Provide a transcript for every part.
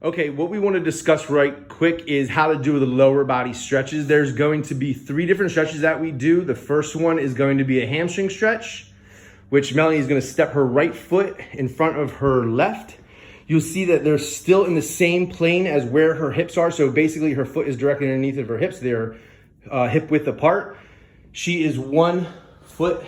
Okay, what we want to discuss right quick is how to do the lower body stretches. There's going to be 3 different stretches that we do. The first one is going to be a hamstring stretch, which Melanie is going to step her right foot in front of her left. You'll see that they're still in the same plane as where her hips are. So basically her foot is directly underneath of her hips. They're hip width apart. She is 1 foot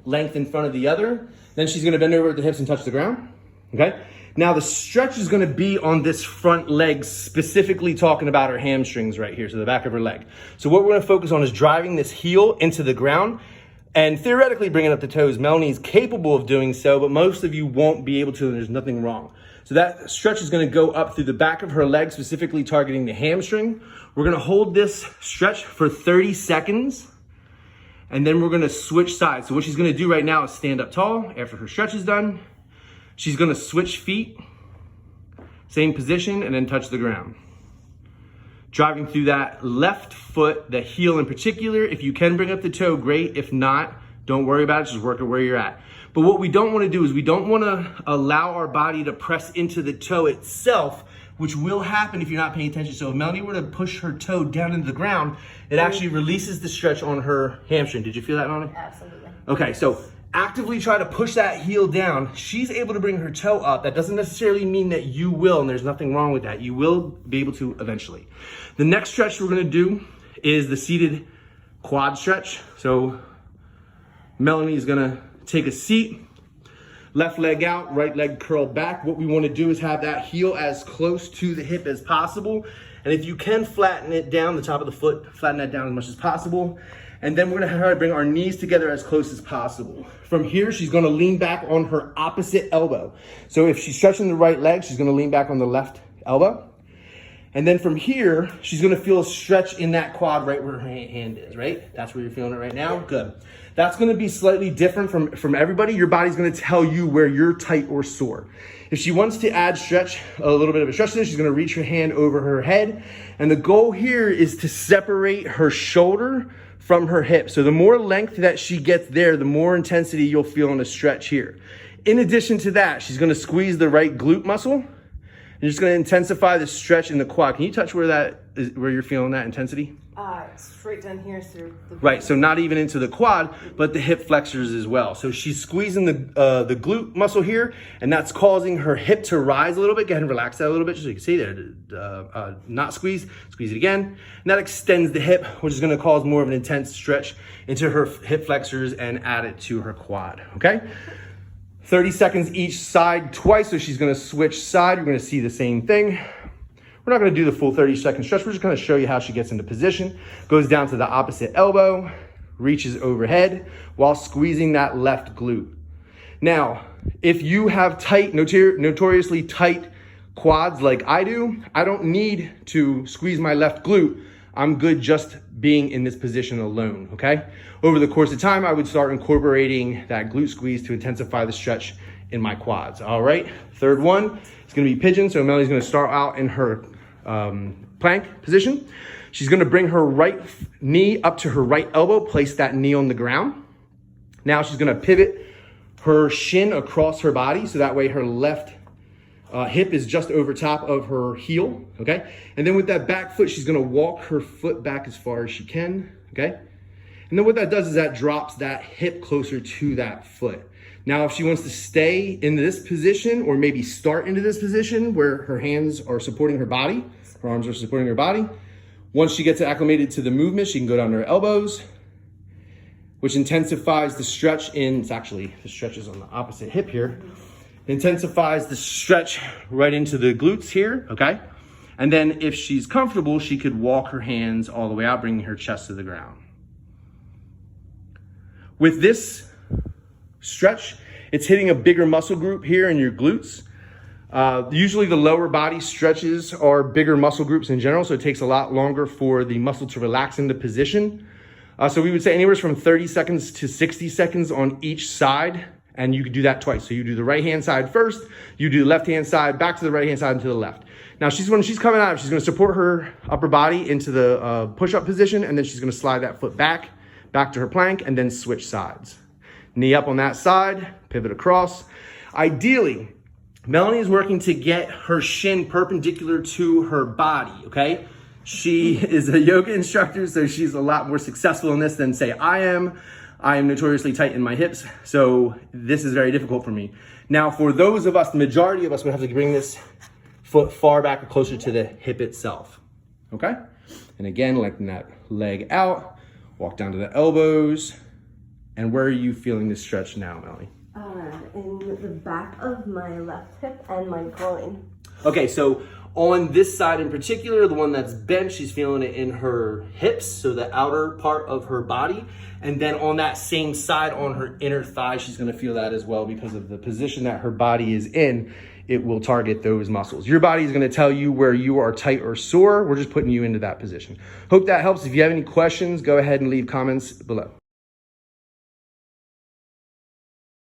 length in front of the other. Then she's going to bend over at the hips and touch the ground. Okay. Now the stretch is going to be on this front leg, specifically talking about her hamstrings right here, so the back of her leg. So what we're going to focus on is driving this heel into the ground and theoretically bringing up the toes. Melanie's capable of doing so, but most of you won't be able to, and there's nothing wrong. So that stretch is going to go up through the back of her leg, specifically targeting the hamstring. We're going to hold this stretch for 30 seconds, and then we're going to switch sides. So what she's going to do right now is stand up tall after her stretch is done. She's going to switch feet, same position, and then touch the ground. Driving through that left foot, the heel in particular. If you can bring up the toe, great. If not, don't worry about it. Just work at where you're at. But what we don't want to do is we don't want to allow our body to press into the toe itself, which will happen if you're not paying attention. So if Melanie were to push her toe down into the ground, it actually releases the stretch on her hamstring. Did you feel that, Melanie? Absolutely. Okay, so actively try to push that heel down. She's able to bring her toe up. That doesn't necessarily mean that you will, and there's nothing wrong with that. You will be able to eventually. The next stretch we're gonna do is the seated quad stretch. So Melanie is gonna take a seat, left leg out, right leg curled back. What we wanna do is have that heel as close to the hip as possible. And if you can flatten it down, the top of the foot, flatten that down as much as possible. And then we're gonna try to bring our knees together as close as possible. From here, she's gonna lean back on her opposite elbow. So if she's stretching the right leg, she's gonna lean back on the left elbow. And then from here, she's gonna feel a stretch in that quad right where her hand is, right? That's where you're feeling it right now, good. That's gonna be slightly different from everybody. Your body's gonna tell you where you're tight or sore. If she wants to add stretch, a little bit of a stretch to this, she's gonna reach her hand over her head. And the goal here is to separate her shoulder from her hip. So the more length that she gets there, the more intensity you'll feel in a stretch here. In addition to that, she's gonna squeeze the right glute muscle and just gonna intensify the stretch in the quad. Can you touch where that is, where you're feeling that intensity? Straight down here through the right, so not even into the quad, but the hip flexors as well. So she's squeezing the glute muscle here, and that's causing her hip to rise a little bit. Go ahead and relax that a little bit, just so you can see there. Not squeeze it again. And that extends the hip, which is gonna cause more of an intense stretch into her hip flexors and add it to her quad, okay? 30 seconds each side twice, so she's gonna switch side. You're gonna see the same thing. We're not gonna do the full 30-second stretch. We're just gonna show you how she gets into position. Goes down to the opposite elbow, reaches overhead while squeezing that left glute. Now, if you have tight, notoriously tight quads like I do, I don't need to squeeze my left glute. I'm good just being in this position alone, okay? Over the course of time, I would start incorporating that glute squeeze to intensify the stretch in my quads, all right? Third one is gonna be pigeon. So Melanie's gonna start out in her plank position. She's gonna bring her right knee up to her right elbow, place that knee on the ground. Now she's gonna pivot her shin across her body, so that way her left hip is just over top of her heel, okay? And then with that back foot, she's gonna walk her foot back as far as she can, okay? And then what that does is that drops that hip closer to that foot. Now, if she wants to stay in this position or maybe start into this position where her hands are supporting her body, her arms are supporting her body, once she gets acclimated to the movement, she can go down to her elbows, which intensifies the stretch in, it's actually, the stretch is on the opposite hip here, intensifies the stretch right into the glutes here, okay? And then if she's comfortable, she could walk her hands all the way out, bringing her chest to the ground. With this stretch, it's hitting a bigger muscle group here in your glutes. Usually the lower body stretches are bigger muscle groups in general, so it takes a lot longer for the muscle to relax into position. So we would say anywhere from 30 seconds to 60 seconds on each side, and you could do that twice. So you do the right hand side first, you do the left hand side, back to the right hand side and to the left. Now when she's coming out, she's gonna support her upper body into the push-up position, and then she's gonna slide that foot back to her plank, and then switch sides. Knee up on that side, pivot across. Ideally, Melanie is working to get her shin perpendicular to her body, okay? She is a yoga instructor, so she's a lot more successful in this than say I am. I am notoriously tight in my hips, so this is very difficult for me. Now, for those of us, the majority of us would have to bring this foot far back or closer to the hip itself, okay? And again, letting that leg out, walk down to the elbows. And where are you feeling this stretch now, Melanie? In the back of my left hip and my groin. Okay, so on this side in particular, the one that's bent, she's feeling it in her hips, so the outer part of her body. And then on that same side, on her inner thigh, she's gonna feel that as well because of the position that her body is in. It will target those muscles. Your body is gonna tell you where you are tight or sore. We're just putting you into that position. Hope that helps. If you have any questions, go ahead and leave comments below.